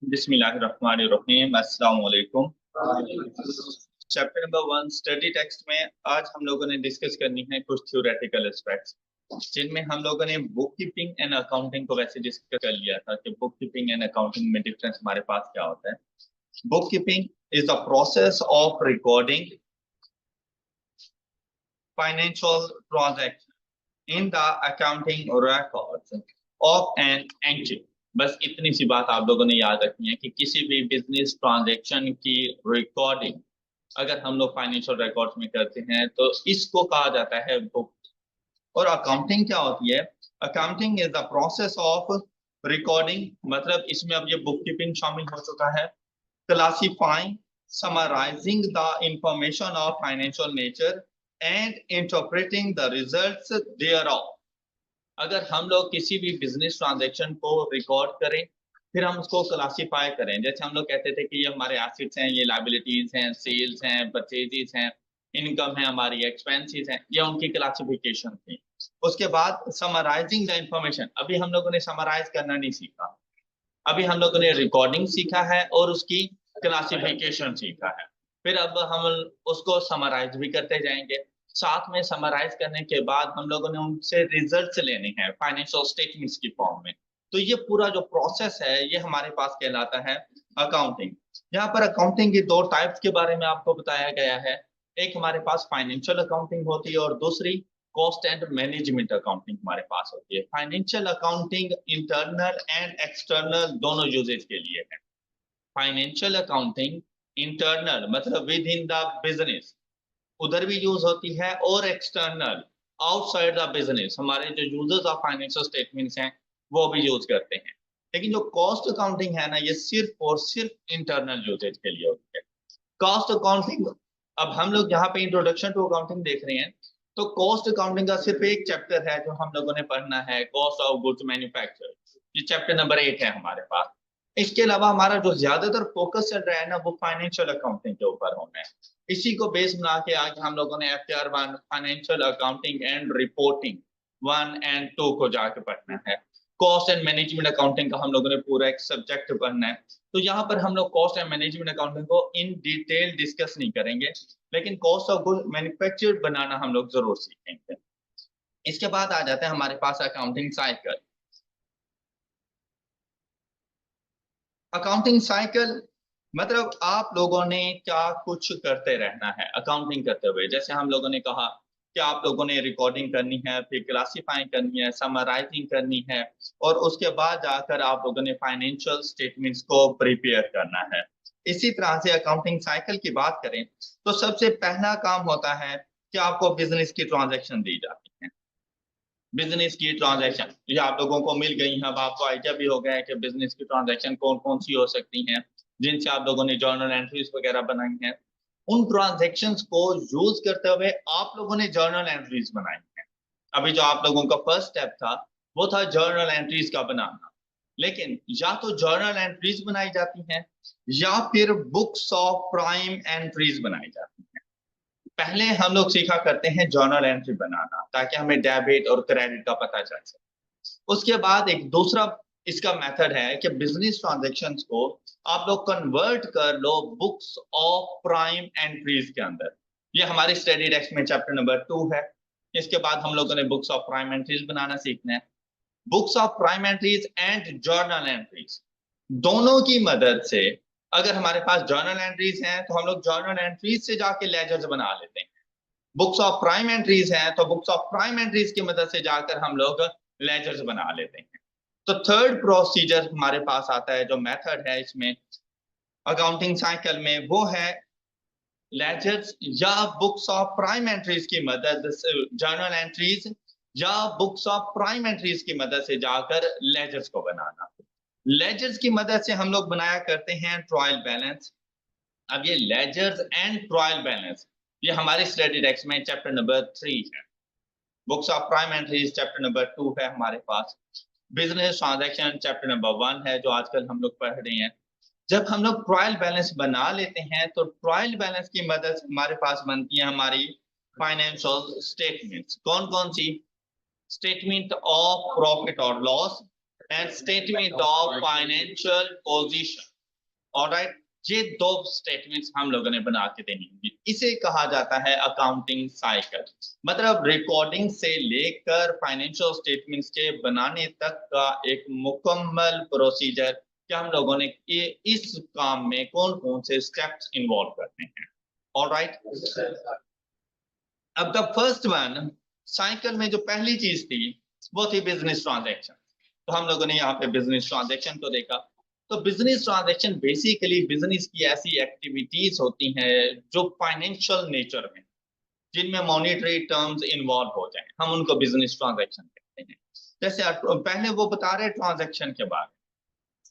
बिस्मिल्लाहिर्रहमानिर्रहीम। अस्सलाम वालेकुम। चैप्टर नंबर 1 स्टडी टेक्स्ट में आज हम लोगों ने डिस्कस करनी है कुछ थ्योरेटिकल एस्पेक्ट्स, जिनमें हम लोगों ने बुक कीपिंग एंड अकाउंटिंग को वैसे डिस्कस कर लिया था कि बुक कीपिंग एंड अकाउंटिंग में डिफरेंस हमारे पास क्या होता है। Book keeping is the process of recording financial transaction in the accounting records of an entity। बस इतनी सी बात आप लोगों ने याद रखनी है कि किसी भी बिजनेस ट्रांजैक्शन की रिकॉर्डिंग अगर हम लोग फाइनेंशियल रिकॉर्ड्स में करते हैं तो इसको कहा जाता है बुक। और अकाउंटिंग क्या होती है? Accounting is the process of recording, मतलब इसमें अब ये बुक कीपिंग शामिल हो चुका है। Classifying, summarising the information of financial nature and interpreting the results thereof. अगर हम लोग किसी भी बिजनेस ट्रांजैक्शन को रिकॉर्ड करें, फिर हम उसको क्लासिफाई करें। जैसे हम लोग कहते थे कि ये हमारे एसेट्स हैं, ये लायबिलिटीज हैं, सेल्स हैं, परचेजेस हैं, इनकम है, हमारी एक्सपेंसेस हैं, ये उनकी क्लासिफिकेशन थी। उसके बाद समराइजिंग द इंफॉर्मेशन, अभी हम लोगों ने समराइज करना नहीं सीखा, अभी हम लोगों ने रिकॉर्डिंग सीखा है और उसकी क्लासिफिकेशन सीखा है। फिर अब हम उसको समराइज भी करते जाएंगे। साथ में समराइज करने के बाद हम लोगों ने उनसे रिजल्ट्स लेने हैं फाइनेंशियल स्टेटमेंट्स की फॉर्म में। तो ये पूरा जो प्रोसेस है ये हमारे पास कहलाता है अकाउंटिंग। यहाँ पर अकाउंटिंग की दो टाइप्स के बारे में आपको बताया गया है। एक हमारे पास फाइनेंशियल अकाउंटिंग होती है और दूसरी कॉस्ट एंड मैनेजमेंट अकाउंटिंग हमारे पास होती है। Financial accounting internal and external दोनों यूजेज के लिए है। फाइनेंशियल अकाउंटिंग इंटरनल मतलब विद इन द बिजनेस, उधर भी यूज होती है, और एक्सटर्नल आउटसाइड द बिजनेस, हमारे जो यूजर्स ऑफ फाइनेंशियल स्टेटमेंट्स हैं वो भी यूज करते हैं। लेकिन जो कॉस्ट अकाउंटिंग है ना, ये सिर्फ और सिर्फ इंटरनल यूजेज के लिए होती है। कॉस्ट अकाउंटिंग, अब हम लोग यहाँ पे इंट्रोडक्शन टू अकाउंटिंग देख रहे हैं, तो कॉस्ट अकाउंटिंग का सिर्फ एक चैप्टर है जो हम लोगों ने पढ़ना है, कॉस्ट ऑफ गुड्स मैन्युफैक्चर। ये चैप्टर नंबर 8 है हमारे पास। इसके अलावा हमारा जो ज्यादातर फोकस चल रहा है ना, वो फाइनेंशियल अकाउंटिंग के ऊपर होना है। इसी को बेस बना के आगे हम लोगों ने FTR1 financial accounting and reporting 1 and 2 को जाके पढ़ना है। कॉस्ट एंड मैनेजमेंट अकाउंटिंग का हम लोगों ने पूरा एक सब्जेक्ट पढ़ना है। तो यहाँ पर हम लोग कॉस्ट एंड मैनेजमेंट अकाउंटिंग को इन डिटेल डिस्कस नहीं करेंगे, लेकिन कॉस्ट ऑफ गुड मैन्युफैक्चर बनाना हम लोग जरूर सीखेंगे। इसके बाद आ जाते हैं हमारे पास अकाउंटिंग साइकिल। अकाउंटिंग साइकिल मतलब आप लोगों ने क्या कुछ करते रहना है अकाउंटिंग करते हुए। जैसे हम लोगों ने कहा कि आप लोगों ने रिकॉर्डिंग करनी है, फिर क्लासिफाइंग करनी है, समराइजिंग करनी है, और उसके बाद जाकर आप लोगों ने फाइनेंशियल स्टेटमेंट्स को प्रिपेयर करना है। इसी तरह से अकाउंटिंग साइकिल की बात करें तो सबसे पहला काम होता है कि आपको बिजनेस की ट्रांजैक्शन दी जाती है। बिजनेस की ट्रांजैक्शन ये आप लोगों को मिल गई है। अब आपको आइडिया भी हो गया है कि बिजनेस की ट्रांजैक्शन कौन कौन सी हो सकती हैं, जिनसे आप लोगों ने जर्नल एंट्रीज वगैरह बनाई हैं। उन ट्रांजैक्शंस को यूज करते हुए आप लोगों ने जर्नल एंट्रीज बनाई हैं। अभी जो आप लोगों का फर्स्ट स्टेप था वो था जर्नल एंट्रीज का बनाना। लेकिन या तो जर्नल एंट्रीज बनाई जाती हैं या फिर बुक्स ऑफ प्राइम एंट्रीज बनाई जाती हैं। पहले हम लोग सीखा करते हैं जर्नल एंट्री बनाना, ताकि हमें डेबिट और क्रेडिट का पता चल सके। उसके बाद एक दूसरा इसका मेथड है कि बिजनेस ट्रांजैक्शंस को आप लोग कन्वर्ट कर लो बुक्स ऑफ प्राइम एंट्रीज के अंदर। ये हमारी स्टडी टेक्स्ट में चैप्टर नंबर 2 है। इसके बाद हम लोगों ने बुक्स ऑफ प्राइम एंट्रीज बनाना सीखना है। Books of prime entries and journal entries दोनों की मदद से, अगर हमारे पास जर्नल एंट्रीज हैं तो हम लोग जर्नल एंट्रीज से जाके लेजर्स बना लेते हैं। बुक्स ऑफ प्राइम एंट्रीज हैं तो बुक्स ऑफ प्राइम एंट्रीज की मदद से जाकर हम लोग लेजर्स बना लेते हैं। तो थर्ड प्रोसीजर हमारे पास आता है, जो मेथड है इसमें अकाउंटिंग साइकिल में, वो है लेजर्स या बुक्स ऑफ प्राइम एंट्रीज की मदद से जर्नल एंट्रीज या बुक्स ऑफ प्राइम एंट्रीज की मदद से जाकर लेजर्स को बनाना। लेजर्स की मदद से हम लोग बनाया करते हैं ट्रायल बैलेंस। अब ये लेजर्स एंड ट्रायल बैलेंस ये हमारी स्टडी टेक्स्ट में चैप्टर नंबर 3 है। Books of prime entries chapter number 2 है हमारे पास। बिजनेस ट्रांजैक्शन चैप्टर नंबर 1 है जो आजकल हम लोग पढ़ रहे हैं। जब हम लोग ट्रायल बैलेंस बना लेते हैं तो ट्रायल बैलेंस की मदद से हमारे पास बनती है हमारी फाइनेंशियल स्टेटमेंट्स। कौन कौन सी? स्टेटमेंट ऑफ प्रॉफिट और loss and statement of financial position. Alright, ये दो स्टेटमेंट्स हम लोगों ने बना के देनी होंगी। इसे कहा जाता है अकाउंटिंग साइकिल, मतलब रिकॉर्डिंग से लेकर फाइनेंशियल स्टेटमेंट्स के बनाने तक का एक मुकम्मल प्रोसीजर कि हम लोगों ने इस काम में कौन कौन से स्टेप्स इन्वॉल्व करने हैं। ऑलराइट, अब द फर्स्ट वन, साइकिल में जो पहली चीज थी वो थी बिजनेस ट्रांजैक्शन। तो हम लोगों ने यहाँ पे बिजनेस ट्रांजैक्शन को देखा। तो बिजनेस ट्रांजैक्शन बेसिकली बिजनेस की ऐसी एक्टिविटीज होती हैं जो फाइनेंशियल नेचर में, जिनमें मॉनेटरी टर्म्स इन्वॉल्व हो जाए, हम उनको बिजनेस ट्रांजैक्शन कहते हैं। जैसे पहले वो बता रहे ट्रांजैक्शन के बारे में।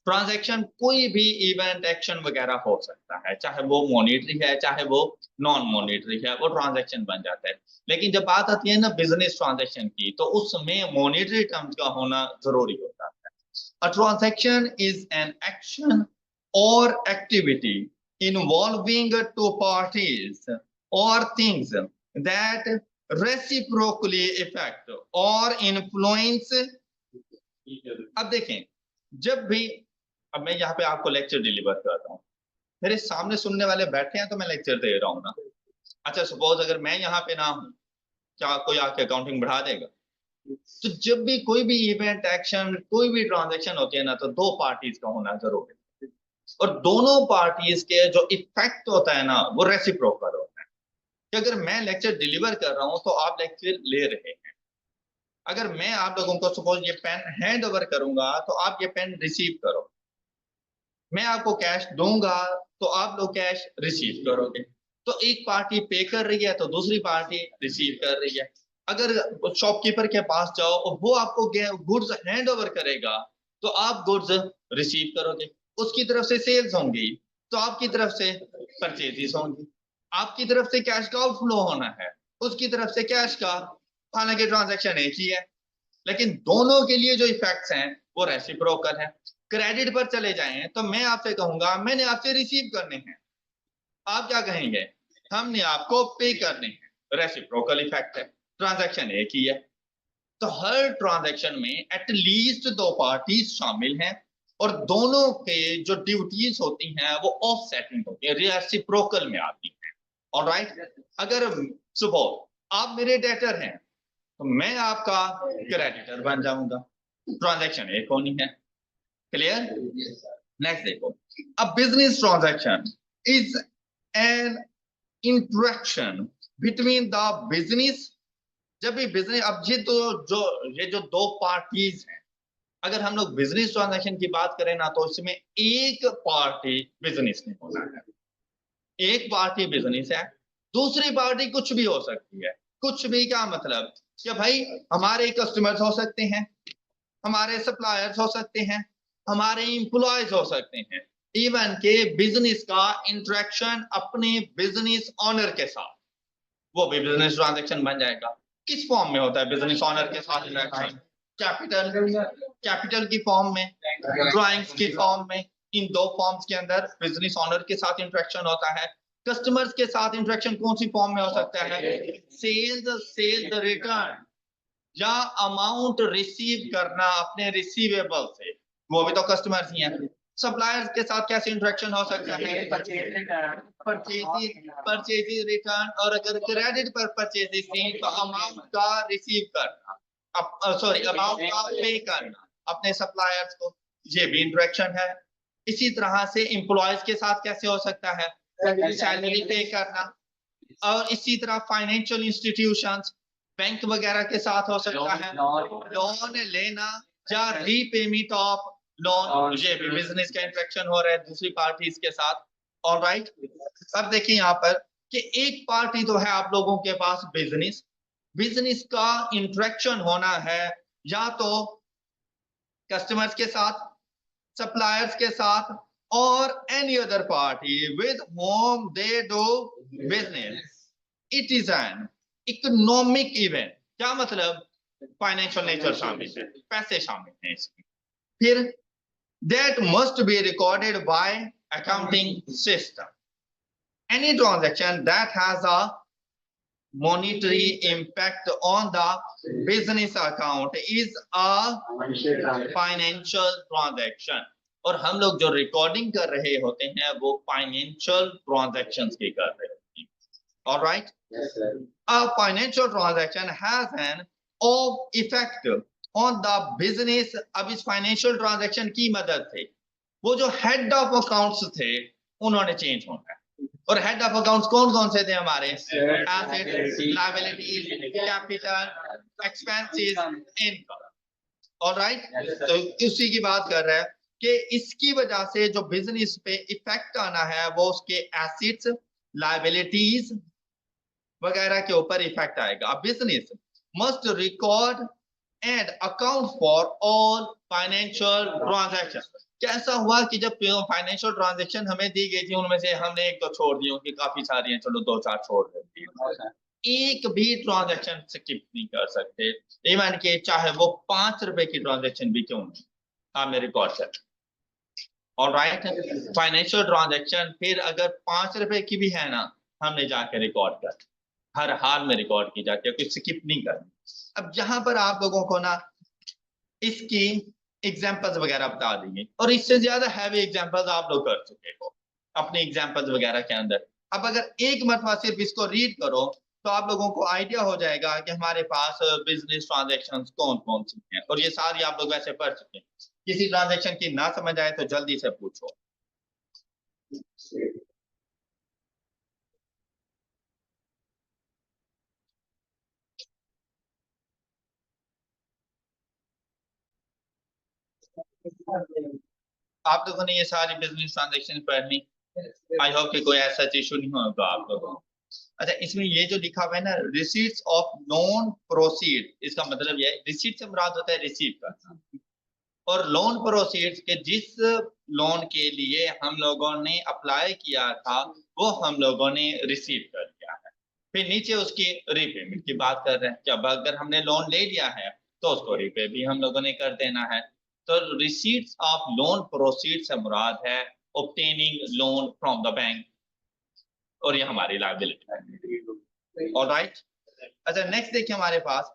ट्रांजैक्शन कोई भी इवेंट एक्शन वगैरह हो सकता है, चाहे वो मॉनेटरी है चाहे वो नॉन मॉनेटरी है, वो ट्रांजैक्शन बन जाता है। लेकिन जब बात आती है ना बिजनेस ट्रांजैक्शन की, तो उसमें मॉनेटरी टर्म्स का होना जरूरी होता है। A transaction is an action or activity involving two parties or things that reciprocally affect or influence। अब देखें, जब भी, अब मैं यहाँ पे आपको लेक्चर डिलीवर कर रहा हूँ, मेरे सामने सुनने वाले बैठे हैं तो मैं लेक्चर दे रहा हूँ ना। अच्छा, सपोज अगर मैं यहाँ पे ना हूँ, क्या कोई आके अकाउंटिंग बढ़ा देगा? तो जब भी कोई भी इवेंट एक्शन कोई भी ट्रांजैक्शन होती है ना, तो दो पार्टीज का होना जरूरी है, और दोनों पार्टीज के जो इफेक्ट होता है ना वो रेसिप्रोकल होता है। कि अगर मैं लेक्चर डिलीवर कर रहा हूँ तो आप लेक्चर ले रहे हैं। अगर मैं आप लोगों को सपोज ये पेन हैंड ओवर करूंगा तो आप ये पेन रिसीव करो, मैं आपको कैश दूंगा तो आप लोग कैश रिसीव करोगे। तो एक पार्टी पे कर रही है तो दूसरी पार्टी रिसीव कर रही है। अगर शॉपकीपर के पास जाओ और वो आपको गुड्स हैंड ओवर करेगा तो आप गुड्स रिसीव करोगे, उसकी तरफ से सेल्स होंगी तो आपकी तरफ से परचेजेस होंगी, आपकी तरफ से कैश का आउटफ्लो होना है, उसकी तरफ से कैश का। हालांकि ट्रांजैक्शन एक ही है, लेकिन दोनों के लिए जो इफेक्ट्स हैं वो रेसिप्रोकल है। क्रेडिट पर चले जाएं तो मैं आपसे कहूंगा मैंने आपसे रिसीव करने हैं, आप क्या कहेंगे? हमने आपको पे करने हैं। रेसिप्रोकल इफेक्ट है, ट्रांजैक्शन एक ही है। तो हर ट्रांजैक्शन में एटलीस्ट दो पार्टीज शामिल हैं और दोनों के जो ड्यूटीज होती हैं वो ऑफसेटिंग होती है, रेसिप्रोकल में आती हैं। ऑलराइट, अगर सुबह आप मेरे डेटर हैं तो मैं आपका क्रेडिटर बन जाऊंगा, ट्रांजैक्शन एक होनी है। क्लियर? नेक्स्ट देखो, a business transaction is an interaction between the business. जब भी बिजनेस, अब ये जो दो पार्टीज हैं, अगर हम लोग बिजनेस ट्रांजैक्शन की बात करें ना तो इसमें एक पार्टी बिजनेस नहीं होना है, एक पार्टी बिजनेस है, दूसरी पार्टी कुछ भी हो सकती है। कुछ भी क्या मतलब कि भाई हमारे कस्टमर्स हो सकते हैं, हमारे सप्लायर्स हो सकते हैं, हमारे एम्प्लॉयज हो सकते हैं, इवन के बिजनेस का इंटरेक्शन अपने बिजनेस ऑनर के साथ, वो भी बिजनेस ट्रांजैक्शन बन जाएगा। किस फॉर्म में होता है बिजनेस ऑनर के साथ इंटरेक्शन? कैपिटल की फॉर्म में, ड्राइंग्स की फॉर्म में। इन दो फॉर्म्स के अंदर बिजनेस ऑनर के साथ इंटरेक्शन होता है। कस्टमर्स के साथ इंटरेक्शन कौन सी फॉर्म में हो सकता है? सेल्स रिटर्न या अमाउंट रिसीव करना अपने रिसीवेबल से, वो भी तो कस्टमर्स ही हैं। सप्लायर्स के साथ कैसे इंटरेक्शन हो सकता है? परचेज रिटर्न, और अगर क्रेडिट पर परचेजेस थी तो अमाउंट का रिसीव करना, अमाउंट का पे करना अपने सप्लायर्स को, ये भी इंटरेक्शन है। इसी तरह से एम्प्लॉयज के साथ कैसे हो सकता है? सैलरी पे करना। और इसी तरह फाइनेंशियल इंस्टीट्यूशंस, बैंक वगैरह के साथ हो सकता है लोन लेना या रीपेमेंट ऑफ लोन, ये भी बिजनेस का इंटरेक्शन हो रहा है दूसरी पार्टीज के साथ। ऑलराइट, अब देखिए यहाँ पर कि एक पार्टी तो है आप लोगों के पास बिजनेस, बिजनेस का इंटरेक्शन होना है या तो कस्टमर्स के साथ, सप्लायर्स के साथ, और any other party with whom they do business। It is an economic event. क्या मतलब? फाइनेंशियल नेचर शामिल है, पैसे शामिल हैं इसमें। फिर that must be recorded by accounting system। Any transaction that has a monetary impact on the business account is a financial transaction। और हम लोग जो रिकॉर्डिंग कर रहे होते हैं वो फाइनेंशियल ट्रांजैक्शंस की कर रहे होते हैं। Alright, a financial transaction has an of effect on the business। अब इस फाइनेंशियल ट्रांजैक्शन की मदद से वो जो हेड ऑफ अकाउंट्स थे उन्होंने चेंज होना है। और हेड ऑफ अकाउंट्स कौन कौन से थे हमारे? Assets, liabilities, capital, expenses, income. Alright, तो उसी की बात कर रहा है कि इसकी वजह से जो बिजनेस पे इफेक्ट आना है वो उसके एसेट्स, लायबिलिटीज वगैरह के ऊपर इफेक्ट आएगा। Business must record and account for all financial transaction. कैसा हुआ कि जब फाइनेंशियल ट्रांजैक्शन हमें दी गई थी उनमें से हमने एक तो छोड़ दी, उनकी काफी सारी हैं, चलो 2-4 छोड़ देती है। एक भी ट्रांजैक्शन स्किप नहीं कर सकते, इवन कि चाहे वो 5 रुपए की ट्रांजैक्शन भी क्यों नहीं, आपने रिकॉर्ड कर। ऑलराइट, फाइनेंशियल ट्रांजैक्शन फिर अगर 5 रुपए की भी है ना, हमने जाके रिकॉर्ड कर, हर हाल में रिकॉर्ड की जाती है, कुछ स्किप नहीं करनी। अब यहाँ पर आप लोगों को ना इसकी एग्जांपल्स वगैरह बता देंगे, और इससे ज्यादा हैवी एग्जांपल्स आप लोग कर चुके हो अपने एग्जांपल्स वगैरह के अंदर। अब अगर एक मरतबा सिर्फ इसको रीड करो तो आप लोगों को आइडिया हो जाएगा कि हमारे पास बिजनेस ट्रांजैक्शंस कौन कौन सी हैं, और ये सारी आप लोग वैसे पढ़ चुके हैं। किसी ट्रांजैक्शन की ना समझ आए तो जल्दी से पूछो। आप लोगों ने ये सारी बिजनेस ट्रांजैक्शन पढ़नी, आई होप कि कोई ऐसा इशू नहीं होगा आप लोगों को। अच्छा, इसमें ये जो लिखा हुआ है ना, रिसीट्स ऑफ नॉन प्रोसीड, इसका मतलब ये है रिसीट से मुराद होता है रिसीव करना, और लोन प्रोसीड्स के जिस लोन के लिए हम लोगों ने अप्लाई किया था वो हम लोगों ने रिसीव कर लिया है। फिर नीचे उसकी रीपेमेंट की बात कर रहे हैं, जब अगर हमने लोन ले लिया है तो उसको रीपे भी हम लोगों ने कर देना है। तो रिसीट्स ऑफ लोन प्रोसीड से मुराद है obtaining loan from the bank, और ये हमारी लायबिलिटी है। ऑलराइट, अच्छा नेक्स्ट देखिए हमारे पास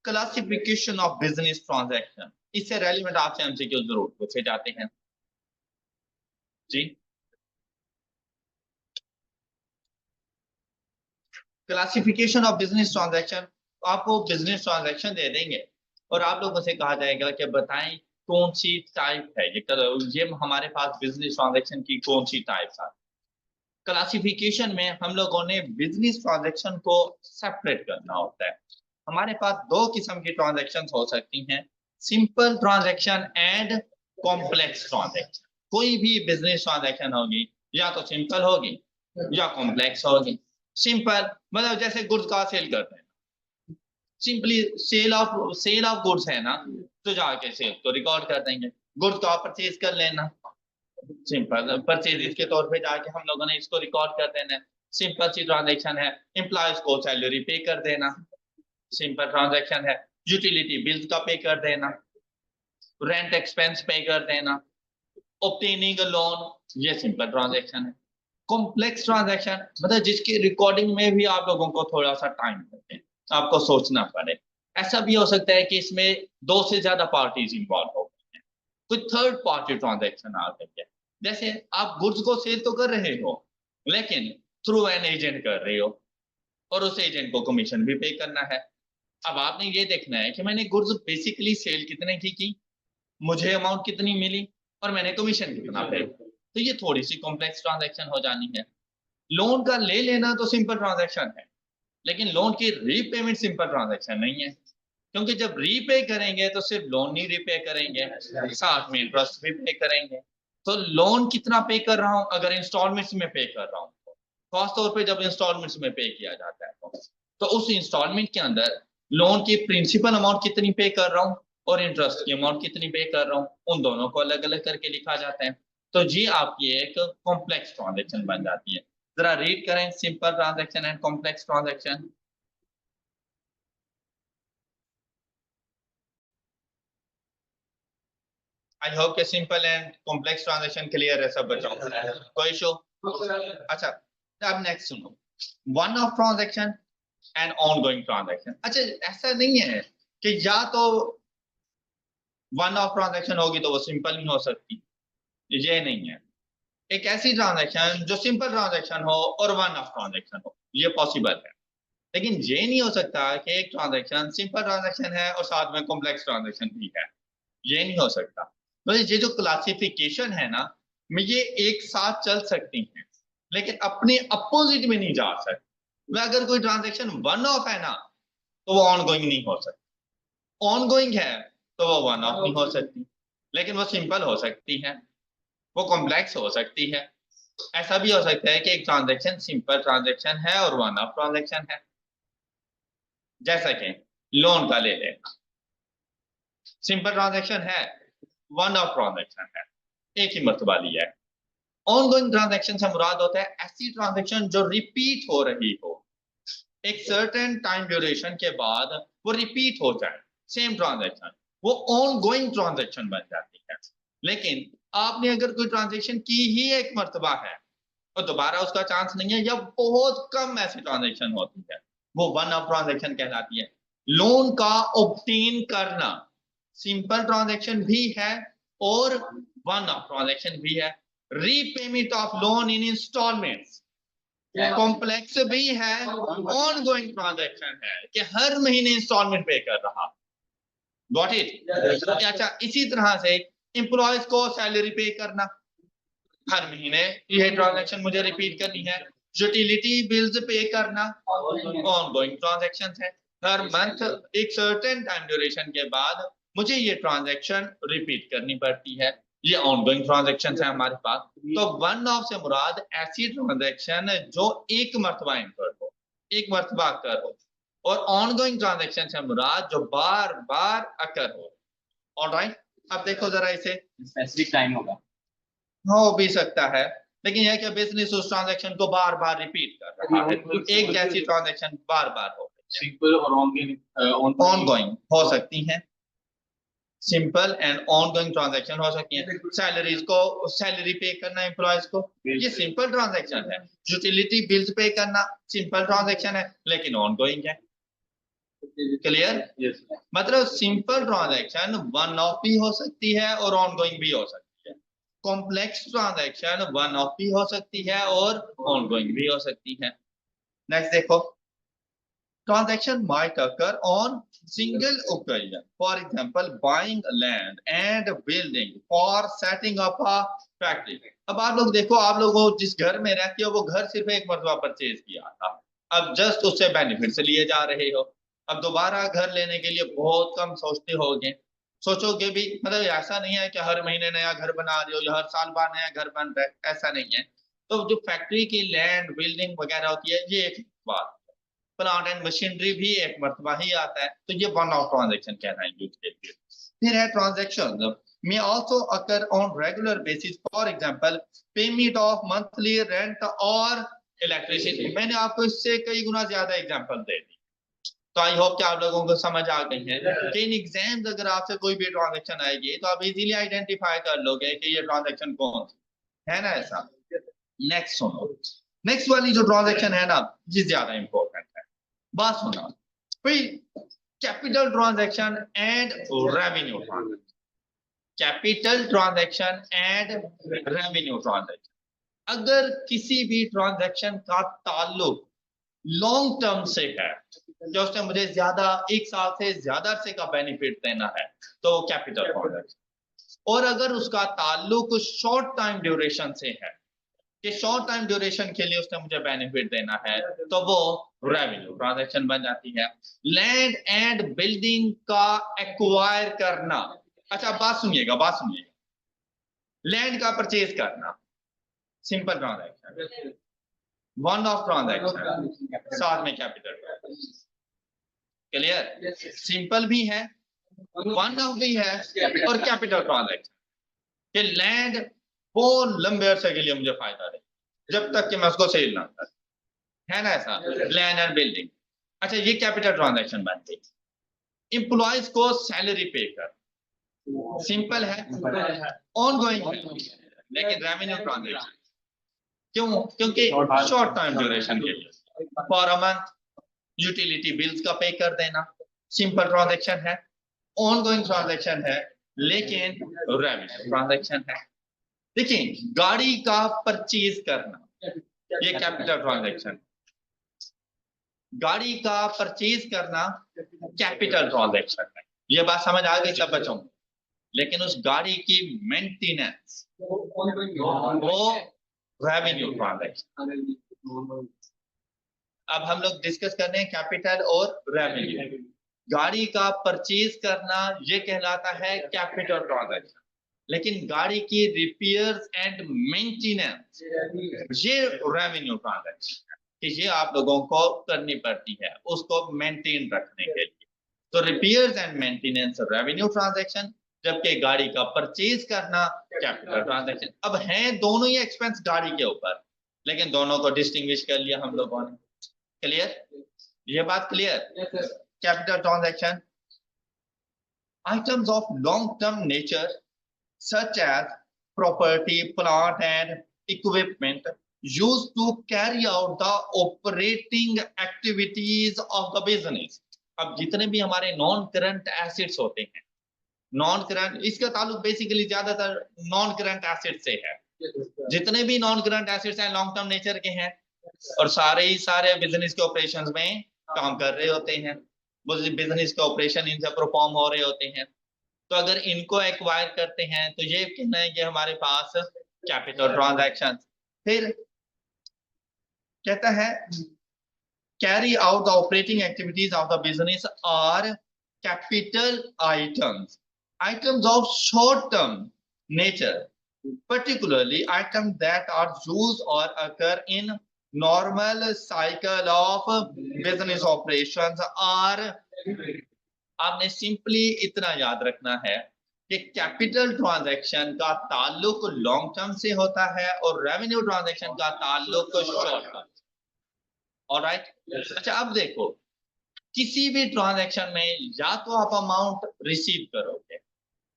क्लासिफिकेशन ऑफ बिजनेस ट्रांजैक्शन। इससे रेलिवेंट आपसे एमसीक्यू जरूर पूछे जाते हैं जी। क्लासिफिकेशन ऑफ बिजनेस ट्रांजैक्शन, आपको बिजनेस ट्रांजैक्शन दे देंगे और आप लोगों से कहा जाएगा कि बताएं कौन सी टाइप है ये हमारे पास बिजनेस ट्रांजैक्शन की कौन सी टाइप्स है। क्लासिफिकेशन में हम लोगों ने बिजनेस ट्रांजैक्शन को सेपरेट करना होता है। हमारे पास दो किस्म की ट्रांजैक्शन हो सकती हैं, simple transaction and complex transaction. कोई भी बिजनेस ट्रांजैक्शन होगी या तो सिंपल होगी या कॉम्प्लेक्स होगी। सिंपल मतलब जैसे गुड्स का सेल करते हैं, सिंपली सेल ऑफ गुड्स है ना, तो जाके सेल को रिकॉर्ड कर देंगे। गुड्स को आप परचेज कर लेना, सिंपल परचेज के तौर पे जाके हम लोगों ने इसको रिकॉर्ड कर देना है, सिंपल सी ट्रांजैक्शन है। एम्प्लॉयज को सैलरी पे कर देना, सिंपल ट्रांजैक्शन है। यूटिलिटी बिल्स का पे कर देना, रेंट एक्सपेंस पे कर देना, ऑब्टेनिंग अ लोन, ये सिंपल ट्रांजैक्शन है। कॉम्प्लेक्स ट्रांजैक्शन मतलब जिसकी रिकॉर्डिंग में भी आप लोगों को थोड़ा सा टाइम लगते हैं, आपको सोचना पड़े। ऐसा भी हो सकता है कि इसमें 2 से ज्यादा पार्टीज इंवॉल्व हो गई हैं, कोई थर्ड पार्टी ट्रांजैक्शन आ गई है। जैसे आप गुड्स को सेल तो कर रहे हो लेकिन थ्रू एन एजेंट कर रहे हो, और उस एजेंट को कमीशन भी पे करना है। अब आपने ये देखना है कि मैंने गुड्स बेसिकली सेल कितने की, मुझे अमाउंट कितनी मिली, और मैंने कमीशन कितना पे। तो ये थोड़ी सी कॉम्प्लेक्स ट्रांजैक्शन हो जानी है। लोन का ले लेना तो सिंपल ट्रांजैक्शन है, लेकिन लोन की रीपेमेंट सिंपल ट्रांजैक्शन नहीं है, क्योंकि जब रीपे करेंगे तो सिर्फ लोन नहीं रीपे करेंगे, साथ में इंटरेस्ट भी पे करेंगे। तो लोन कितना पे कर रहा हूं, अगर इंस्टॉलमेंट्स में पे कर रहा हूं, खास तौर पे जब इंस्टॉलमेंट्स में पे किया जाता है तो उस इंस्टॉलमेंट के अंदर लोन की प्रिंसिपल अमाउंट कितनी पे कर रहा हूँ और इंटरेस्ट की अमाउंट कितनी पे कर रहा हूँ, उन दोनों को अलग अलग करके लिखा जाता है। तो जी आपकी एक कॉम्प्लेक्स ट्रांजैक्शन बन जाती है। जरा रीड करें simple transaction and complex transaction. I hope के simple and complex transaction clear है सब बच्चों को, कोई इशू? अच्छा, अब नेक्स्ट सुनो, one of transaction and ongoing transaction. अच्छा, ऐसा नहीं है कि या तो वन ऑफ ट्रांजैक्शन होगी तो वो सिंपल नहीं हो सकती, ये नहीं है। एक ऐसी ट्रांजैक्शन जो सिंपल ट्रांजैक्शन हो और वन ऑफ ट्रांजैक्शन हो, ये पॉसिबल है। लेकिन ये नहीं हो सकता कि एक ट्रांजैक्शन सिंपल ट्रांजैक्शन है और साथ में कॉम्प्लेक्स ट्रांजैक्शन भी है, ये नहीं हो सकता। तो ये जो क्लासिफिकेशन है ना, ये एक साथ चल सकती हैं लेकिन अपने अपोजिट में नहीं जा सकती। वह अगर कोई ट्रांजैक्शन वन ऑफ है ना तो वो ऑनगोइंग नहीं हो सकती, ऑनगोइंग है तो वो वन ऑफ नहीं हो सकती, लेकिन वो सिंपल हो सकती है, वो कॉम्प्लेक्स हो सकती है। ऐसा भी हो सकता है कि एक ट्रांजैक्शन सिंपल ट्रांजैक्शन है और वन ऑफ ट्रांजैक्शन है। जैसा कि लोन का ले लें, सिंपल ट्रांजैक्शन है, वन ऑफ ट्रांजैक्शन है, एक ही मर्तबा लिया है। ऑनगोइंग ट्रांजैक्शन से मुराद होता है ऐसी ट्रांजैक्शन जो रिपीट हो रही हो, एक सर्टेन टाइम ड्यूरेशन के बाद वो रिपीट हो जाए सेम ट्रांजैक्शन, वो ऑनगोइंग ट्रांजैक्शन बन जाती है। लेकिन आपने अगर कोई ट्रांजैक्शन की ही एक मर्तबा है तो दोबारा उसका चांस नहीं है, या बहुत कम ऐसी ट्रांजैक्शन होती है, वो वन ऑफ ट्रांजैक्शन कहलाती है। लोन का ऑब्टेन करना सिंपल ट्रांजैक्शन भी है और वन ऑफ ट्रांजैक्शन भी है। Repayment of loan in instalments complex भी है, ऑनगोइंग ट्रांजैक्शन है कि हर महीने इंस्टॉलमेंट पे कर रहा। Got it? अच्छा, इसी तरह से एम्प्लॉयज को सैलरी पे करना, हर महीने ये ट्रांजैक्शन मुझे रिपीट करनी है। यूटिलिटी बिल्स पे करना ऑनगोइंग ट्रांजैक्शन है, हर मंथ एक सर्टेन टाइम ड्यूरेशन के बाद मुझे ये ट्रांजैक्शन रिपीट करनी पड़ती है, ये ऑनगोइंग ट्रांजैक्शन है हमारे पास। तो वन ऑफ से मुराद ऐसी ट्रांजैक्शन जो एक मर्तबा इंकर हो, एक मर्तबा अकर हो, और ऑनगोइंग ट्रांजैक्शन से मुराद जो बार बार अकर हो। ऑलराइट, अब देखो जरा इसे, स्पेसिफिक टाइम होगा, हो भी सकता है, लेकिन यह कि बिजनेस उस ट्रांजैक्शन को बार बार रिपीट कर रहा है, एक जैसी ट्रांजैक्शन बार बार हो सिंपल और ऑनगोइंग हो सकती हैं, सिंपल एंड ऑनगोइंग ट्रांजैक्शन हो सकती है। सैलरीज को सैलरी पे करना एम्प्लॉयज को, ये सिंपल ट्रांजैक्शन है। यूटिलिटी बिल्स पे करना सिंपल ट्रांजैक्शन है लेकिन ऑनगोइंग है। क्लियर? मतलब सिंपल ट्रांजैक्शन वन ऑफ भी हो सकती है और ऑनगोइंग भी हो सकती है। कॉम्प्लेक्स ट्रांजैक्शन वन ऑफ भी हो सकती है और ऑनगोइंग भी हो सकती है। नेक्स्ट देखो, transaction might occur on single occasion, for example buying land and building for setting up a factory। अब आप लोग देखो, आप लोगों जिस घर में रहते हो वो घर सिर्फ एक मरतबा परचेज किया था, अब जस्ट उससे बेनिफिट लिए जा रहे हो। अब दोबारा घर लेने के लिए बहुत कम सोचते होगे, सोचोगे भी, मतलब ऐसा नहीं है कि हर महीने नया घर बना रहे हो या हर साल बाद नया घर बन रहा है, ऐसा नहीं है। तो जो फैक्ट्री की लैंड बिल्डिंग वगैरह होती है ये एक बात, प्लांट एंड मशीनरी भी एक मरतबा ही आता है, तो ये वन ऑफ ट्रांजैक्शन कहलाएंगे उसके लिए। फिर है transaction may also occur on regular basis, for example payment of monthly rent or electricity। मैंने आपको इससे कई गुना ज्यादा एग्जांपल दे दी, तो आई होप कि आप लोगों को समझ आ गई है कि इन एग्जाम्स अगर आपसे कोई भी ट्रांजैक्शन आएगी तो आप इजीली आइडेंटिफाई कर लोगे कि ये ट्रांजैक्शन कौन सी है ना, ऐसा। नेक्स्ट सुनो, नेक्स्ट वाली जो ट्रांजैक्शन है ना ये ज्यादा इंपॉर्टेंट है, बात सुना भाई। Capital transaction and revenue transaction, capital transaction and revenue transaction. अगर किसी भी ट्रांजैक्शन का ताल्लुक लॉन्ग टर्म से है, जो उसने मुझे ज्यादा एक साल से ज्यादा अरसे का बेनिफिट देना है, तो कैपिटल ट्रांजैक्शन। और अगर उसका ताल्लुक शॉर्ट टाइम ड्यूरेशन से है कि शॉर्ट टाइम ड्यूरेशन के लिए उसने मुझे बेनिफिट देना है, तो वो रेवेन्यू ट्रांजैक्शन बन जाती है। लैंड एंड बिल्डिंग का एक्वायर करना, अच्छा बात सुनिएगा, बात सुनिएगा, लैंड का परचेज करना simple transaction, one of transaction, साथ में कैपिटल। क्लियर? सिंपल भी है, वन ऑफ भी है और कैपिटल ट्रांजैक्शन कि लैंड बहुत लंबे अरसे के लिए मुझे फायदा दे जब तक कि मैं उसको सेल ना कर, है ना ऐसा, लैंड एंड बिल्डिंग। अच्छा, ये कैपिटल ट्रांजैक्शन बन गई। एम्प्लॉयज को सैलरी पे कर, सिंपल है, ऑनगोइंग है, लेकिन रेवेन्यू ट्रांजैक्शन क्यों? क्योंकि शॉर्ट टाइम ड्यूरेशन के लिए, for a month utility bills का पे कर देना, सिंपल ट्रांजैक्शन है, ऑनगोइंग ट्रांजैक्शन है, लेकिन रेवेन्यू ट्रांजैक्शन है। देखिए गाड़ी का परचेज करना, ये कैपिटल ट्रांजैक्शन, गाड़ी का परचेज करना कैपिटल ट्रांजैक्शन है। ये बात समझ आ गई सब बच्चों को? लेकिन उस गाड़ी की मेंटेनेंस वो रेवेन्यू ट्रांजैक्शन। अब हम लोग डिस्कस कर रहे हैं कैपिटल और रेवेन्यू। गाड़ी का परचेज करना ये कहलाता है कैपिटल ट्रांजैक्शन, लेकिन गाड़ी की रिपेयर्स एंड मेंटेनेंस ये रेवेन्यू ट्रांजैक्शन है कि ये आप लोगों को करनी पड़ती है उसको मेंटेन रखने के लिए। तो repairs and maintenance revenue transaction, जबकि गाड़ी का परचेज करना कैपिटल ट्रांजैक्शन। अब हैं दोनों ही एक्सपेंस गाड़ी के ऊपर, लेकिन दोनों को डिस्टिंग्विश कर लिया हम लोगों ने। क्लियर? ये बात clear? Capital transaction items of long term nature such as property, plant and equipment used to carry out the operating activities of the business। अब जितने भी हमारे नॉन करंट एसेट्स होते हैं, नॉन करंट, इसका ताल्लुक बेसिकली ज्यादातर नॉन करंट एसेट से है। जितने भी नॉन करंट एसेट्स हैं लॉन्ग टर्म नेचर के हैं और सारे बिजनेस के ऑपरेशंस में काम कर रहे होते हैं, वो बिजनेस के ऑपरेशन इनसे परफॉर्म हो रहे होते हैं। तो अगर इनको एक्वायर करते हैं तो ये कहना है कि हमारे पास कैपिटल ट्रांजैक्शन। फिर कहता है carry out the operating activities of the business are capital items, items of short term nature, particularly items that are used or occur in normal cycle of business operations are। आपने simply इतना याद रखना है कि capital transaction का ताल्लुक long term से होता है और रेवेन्यू ट्रांजैक्शन का ताल्लुक शॉर्ट टर्म। ऑलराइट, अच्छा अब देखो किसी भी ट्रांजैक्शन में या तो आप अमाउंट रिसीव करोगे,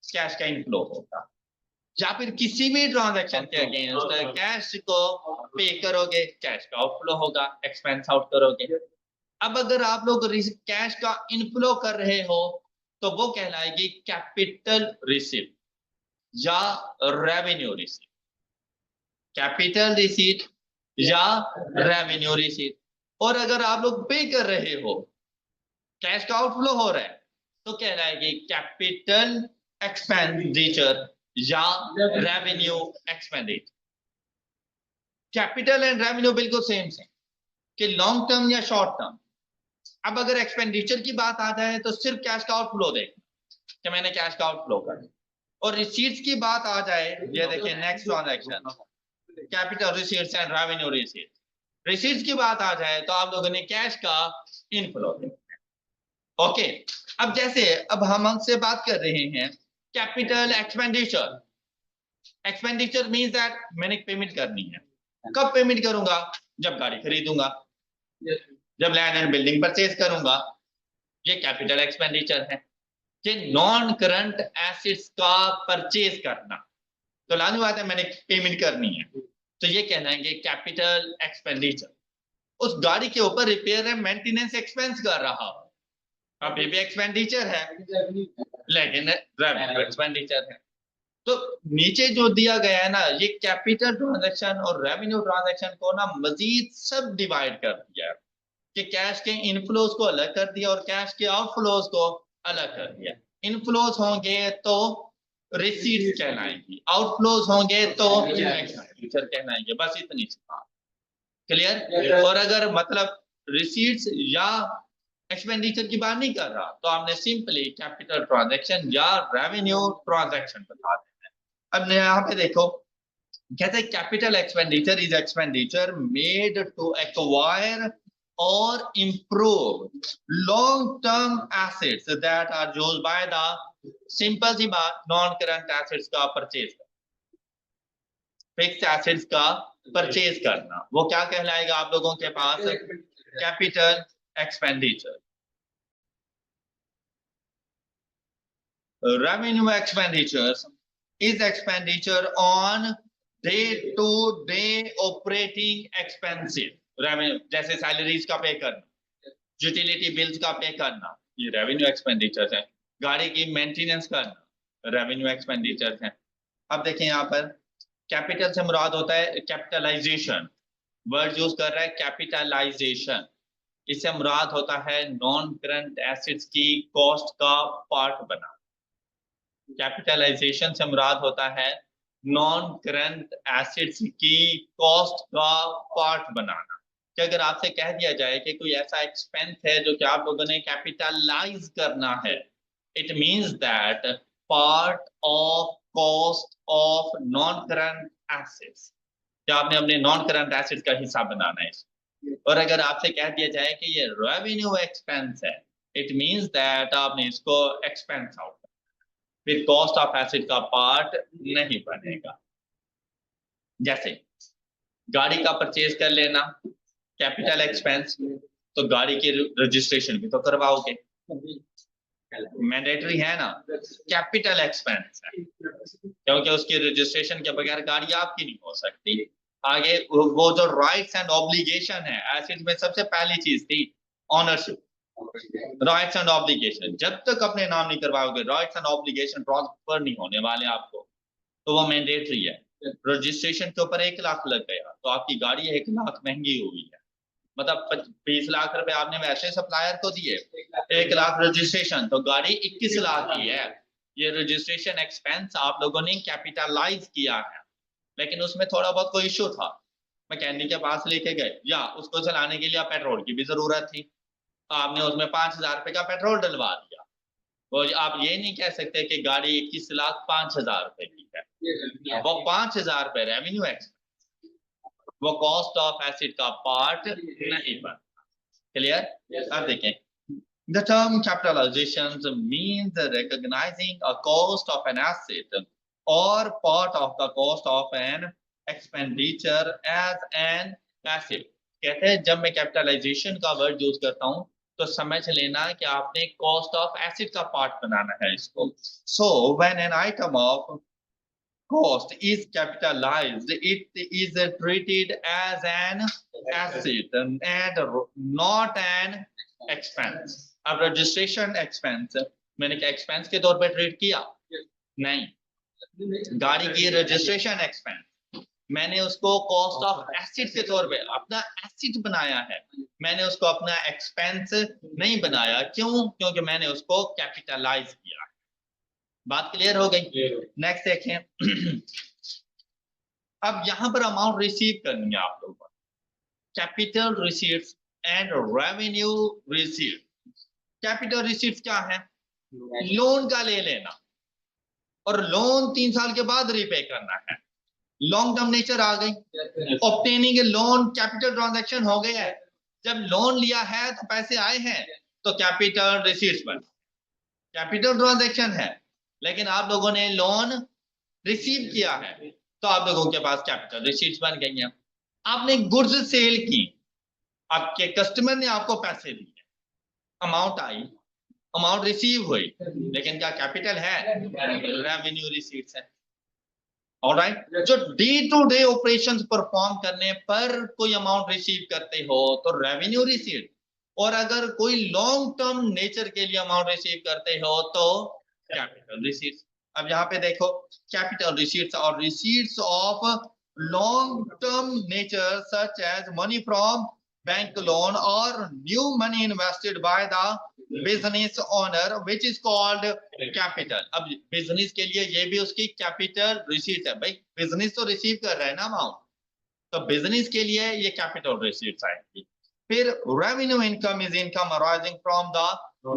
कैश का इनफ्लो होगा, या फिर किसी भी ट्रांजैक्शन के अगेंस्ट कैश को पे करोगे, कैश का आउटफ्लो होगा, एक्सपेंस आउट करोगे। अब अगर आप लोग कैश का इनफ्लो कर रहे हो तो वो कहलाएगी कैपिटल रिसीट या रेवेन्यू रिसीट, कैपिटल रिसीट या रेवेन्यू रिसीट। और अगर आप लोग पे कर रहे हो, कैश का आउटफ्लो हो रहा है, तो कहलाएगी कैपिटल एक्सपेंडिचर या revenue expenditure. Capital and revenue बिल्कुल सेम से कि लॉन्ग टर्म या शॉर्ट टर्म। अब अगर एक्सपेंडिचर की बात आ जाए तो सिर्फ कैश का आउटफ्लो देखना कि मैंने कैश का आउटफ्लो कर, और रिसीट्स की बात आ जाए, ये देखिए next transaction capital receipts and revenue receipts. Receipts की बात आ जाए तो आप लोगों ने कैश का इनफ्लो देखना। ओके, अब जैसे अब हम हमसे बात कर रहे हैं capital expenditure. Expenditure means that मैंने पेमेंट करनी है। कब पेमेंट करूंगा? जब गाड़ी खरीदूंगा, जब लैंड एंड बिल्डिंग परचेज करूंगा, ये कैपिटल एक्सपेंडिचर है। कि नॉन करंट एसेट्स का परचेज करना, तो लानी बात है मैंने पेमेंट करनी है, तो ये कहना है कि कैपिटल एक्सपेंडिचर। उस गाड़ी के ऊपर रिपेयर एंड मेंटेनेंस एक्सपेंस कर रहा हूं, अब ये भी एक्सपेंडिचर है लेकिन रेवेन्यू एक्सपेंडिचर है। तो नीचे जो दिया गया है ना, ये कैपिटल ट्रांजैक्शन और रेवेन्यू ट्रांजैक्शन को ना मजीद सब डिवाइड कर दिया है कि कैश के इनफ्लोज को अलग कर दिया और कैश के आउटफ्लोज को अलग कर दिया। इनफ्लोज होंगे तो रिसीट्स कहलाएंगी, आउटफ्लोज होंगे तो एक्सपेंडिचर कहलाएंगे। बस इतनी सी बात, क्लियर? और अगर मतलब रिसीट्स या एक्सपेंडिचर की बात नहीं कर रहा तो आपने सिंपली कैपिटल ट्रांजैक्शन या रेवेन्यू ट्रांजैक्शन बता देना है। अब यहाँ पे देखो कहते हैं capital expenditure is expenditure made to acquire or improve long-term assets that are used by the simple सी बात non-current assets का परचेज, फिक्स एसेट्स का परचेज करना, वो क्या कहलाएगा आप लोगों के पास? Capital expenditure. Revenue expenditures is expenditure on day-to-day operating expenses। Revenue जैसे सैलरीज का पे करना, यूटिलिटी बिल्स का पे करना, ये रेवेन्यू एक्सपेंडिचर्स है। गाड़ी की मेंटेनेंस करना, रेवेन्यू एक्सपेंडिचर्स है। अब देखें यहाँ पर कैपिटल से मुराद होता है कैपिटलाइजेशन, वर्ड यूज कर रहा है कैपिटलाइजेशन। इससे मुराद होता है नॉन करंट एसेट्स की कॉस्ट का पार्ट बना। कैपिटलाइजेशन से मुराद होता है नॉन करंट एसेट्स की कॉस्ट का पार्ट बनाना। कि अगर आपसे कह दिया जाए कि कोई ऐसा एक्सपेंस है जो कि आप लोगों ने कैपिटलाइज करना है, it means that part of cost of non current assets, कि आपने अपने नॉन करंट एसेट्स का हिस्सा बनाना है। और अगर आपसे कह दिया जाए कि ये रेवेन्यू एक्सपेंस है, इट मींस दैट आपने इसको एक्सपेंस आउट, फिर कॉस्ट ऑफ एसेट का पार्ट नहीं बनेगा। जैसे गाड़ी का परचेज कर लेना, कैपिटल एक्सपेंस, तो गाड़ी की रजिस्ट्रेशन भी तो करवाओगे, मैंडेटरी है ना, कैपिटल एक्सपेंस है, क्योंकि उसकी रजिस्ट्रेशन के बगैर गाड़ी आपकी नहीं हो सकती। आगे वो जो राइट्स एंड ऑब्लिगेशन है, एसेट में सबसे पहली चीज थी ऑनरशिप, राइट्स एंड ऑब्लिगेशन। जब तक अपने नाम नहीं करवाओगे, राइट्स एंड ऑब्लिगेशन ट्रांसफर नहीं होने वाले आपको, तो वो मैंडेटरी है। रजिस्ट्रेशन के ऊपर 1 लाख लग गया तो आपकी गाड़ी 1 लाख महंगी हुई है, मतलब 20 लाख रुपए आपने वैसे सप्लायर को दिए, 1 लाख रजिस्ट्रेशन, तो गाड़ी 21 लाख की है। ये रजिस्ट्रेशन एक्सपेंस आप लोगों ने कैपिटलाइज किया है, लेकिन उसमें थोड़ा बहुत कोई इशू था, मैकेनिक के पास लेके गए, या उसको चलाने के लिए पेट्रोल की भी जरूरत थी, आपने उसमें 5,000 रुपए का पेट्रोल डलवा दिया। वो आप ये नहीं कह सकते कि गाड़ी 21 लाख 5,000 रुपए की है, वो 5,000 रुपए रेवेन्यू एक्सपेंस, वो कॉस्ट ऑफ एसेट का पार्ट नहीं बन। क्लियर? अब देखें, the term capitalization means recognizing a cost of an asset or part of the cost of an expenditure as an asset। कहते हैं जब मैं कैपिटलाइजेशन का वर्ड यूज करता हूं तो समझ लेना कि आपने कॉस्ट ऑफ एसेट का पार्ट बनाना है इसको। So when an item of cost is capitalized, it is treated as an asset and not an expense। अब रजिस्ट्रेशन एक्सपेंस मैंने क्या एक्सपेंस के तौर पे ट्रीट किया? नहीं। गाड़ी की रजिस्ट्रेशन एक्सपेंस मैंने उसको कॉस्ट ऑफ एसेट के तौर पे अपना एसेट बनाया है, मैंने उसको अपना एक्सपेंस नहीं बनाया। क्यों? क्योंकि मैंने उसको कैपिटलाइज किया। बात क्लियर हो गई? नेक्स्ट देखें, अब यहां पर अमाउंट रिसीव करनी है आप लोगों को, capital receipts and revenue receipt. Capital receipts क्या है? लोन का ले लेना, और लोन 3 साल के बाद रीपे करना है, लॉन्ग टर्म नेचर आ गई। ऑब्टेनिंग ए लोन कैपिटल ट्रांजैक्शन हो गया है, जब लोन लिया है तो पैसे आए हैं तो कैपिटल रिसीट्स बन, कैपिटल ट्रांजैक्शन है। लेकिन आप लोगों ने लोन रिसीव किया है तो आप लोगों के पास कैपिटल रिसीट्स बन गई हैं। आपने गुड्स सेल की, आपके कस्टमर ने आपको पैसे दिए, अमाउंट आई, अमाउंट रिसीव हुई, लेकिन क्या कैपिटल है? रेवेन्यू रिसीट्स है। ऑलराइट, जो day to day operations perform करने पर कोई अमाउंट रिसीव करते हो तो रेवेन्यू रिसीट, और अगर कोई लॉन्ग टर्म नेचर के लिए अमाउंट रिसीव करते हो तो कैपिटल रिसीट्स। अब यहाँ पे देखो, कैपिटल रिसीट्स और receipts of long term nature such as money from bank loan और new money invested by the business owner which is called capital. अब बिजनेस के लिए ये भी उसकी कैपिटल रिसीट है, भाई बिजनेस तो रिसीव कर रहा है ना अमाउंट, तो बिजनेस के लिए ये कैपिटल रिसीट्स आएंगी। फिर revenue income is income arising from the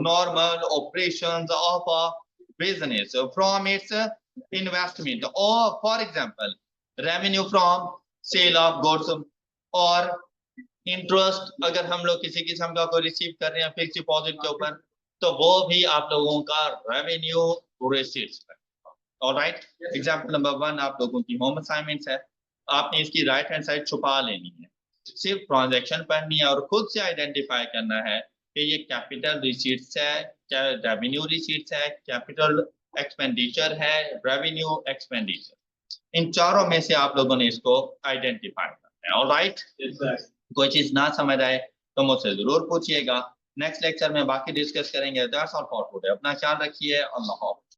normal operations of a business from its investment, और for example revenue from sale of goods और इंटरेस्ट अगर हम लोग किसी किस्म का कोई रिसीव कर रहे हैं फिक्स डिपॉजिट के ऊपर, तो वो भी आप लोगों का रेवेन्यू रिसीट्स है। ऑलराइट, एग्जांपल नंबर 1 आप लोगों की होम असाइनमेंट्स है, आपने इसकी राइट हैंड साइड छुपा लेनी है, सिर्फ ट्रांजैक्शन पढ़नी है और खुद से आइडेंटिफाई करना है कि ये कैपिटल रिसीट्स है, क्या रेवेन्यू रिसीट्स है, कैपिटल एक्सपेंडिचर है, रेवेन्यू एक्सपेंडिचर। इन चारों में से आप लोगों ने इसको आइडेंटिफाई करना है। ऑलराइट, कोई चीज ना समझ आए तो मुझसे जरूर पूछिएगा, नेक्स्ट लेक्चर में बाकी डिस्कस करेंगे। That's all for today. अपना ख्याल रखिए, अल्लाह हाफ़िज़।